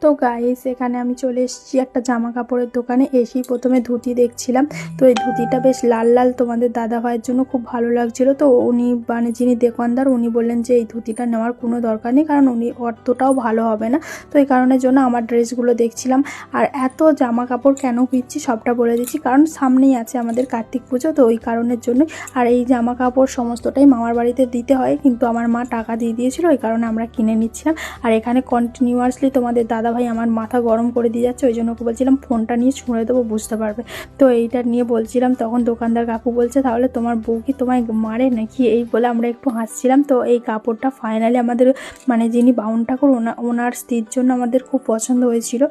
তো গাইস এখানে আমি চলে এসেছি একটা জামা কাপড়ের দোকানে। এসেই প্রথমে ধুতি দেখছিলাম। তো এই ধুতিটা বেশ লাল লাল, তোমাদের দাদা ভাইয়ের জন্য খুব ভালো লাগছিল। তো উনি মানে যিনি দোকানদার উনি বললেন যে এই ধুতিটা নেওয়ার কোনো দরকার নেই, কারণ উনি অতটাও ভালো হবে না। তো এই কারণের জন্য আমার ড্রেসগুলো দেখছিলাম। আর এত জামা কাপড় কেন কিনছি সবটা বলে দিচ্ছি, কারণ সামনেই আছে আমাদের কার্তিক পুজো, তো ওই কারণের জন্য। আর এই জামা কাপড় সমস্তটাই মামার বাড়িতে দিতে হয়, কিন্তু আমার মা টাকা দিয়ে দিয়েছিল, ওই কারণে আমরা কিনে নিচ্ছিলাম। আর এখানে কন্টিনিউয়াসলি তোমাদের দাদাভাই আমার মাথা গরম করে দিয়ে যাচ্ছে, ওই জন্য ওকে বলছিলাম ফোনটা নিয়ে ছুঁড়ে দেবো, বুঝতে পারবে। তো এইটা নিয়ে বলছিলাম, তখন দোকানদার কাকু বলছে তাহলে তোমার বউ কি তোমায় মারে নাকি, এই বলে আমরা একটু হাসছিলাম। তো এই কাপড়টা ফাইনালি আমাদের মানে যিনি বাউন ঠাকুর ওনার স্ত্রীর জন্য আমাদের খুব পছন্দ হয়েছিল।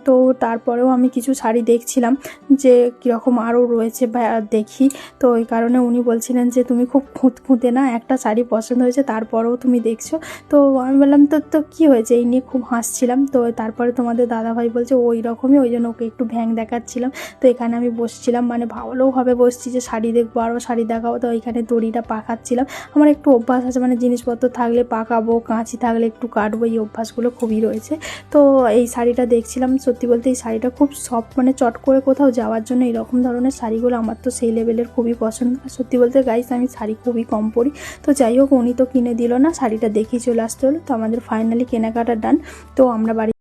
তো তারপরেও আমি কিছু শাড়ি দেখছিলাম যে কীরকম আরও রয়েছে বা দেখি। তো ওই কারণে উনি বলছিলেন যে তুমি খুব খুঁতখুঁতে না, একটা শাড়ি পছন্দ হয়েছে তারপরেও তুমি দেখছো। তো আমি বললাম তো কী হয়েছে, এই নিয়ে খুব হাসছিলাম। তো তারপরে তোমাদের দাদাভাই বলছে ওই রকমই, ওই জন্য ওকে একটু ভ্যাং দেখাচ্ছিলাম। তো এখানে আমি বসছিলাম, মানে ভালোভাবে বসছি যে শাড়ি দেখবো, আরও শাড়ি দেখাবো। তো এখানে দড়িটা পাকাচ্ছিলাম। আমার একটু অভ্যাস আছে, মানে জিনিসপত্র থাকলে পাকাবো, কাঁচি থাকলে একটু কাটবো, এই অভ্যাসগুলো খুবই রয়েছে। তো এই শাড়িটা দেখছিলাম, সত্যি বলতে এই শাড়িটা খুব সফট, মানে চট করে কোথাও যাওয়ার জন্য এরকম ধরনের শাড়িগুলো আমার তো সেই লেভেলের খুবই পছন্দ। সত্যি বলতে গাইস আমি শাড়ি খুবই কম পরি। তো যাই হোক উনি তো কিনে দিল না, শাড়িটা দেখেই চলে আসতে হলো। তো আমাদের ফাইনালি কেনাকাটা ডান। তো আমরা বাড়ি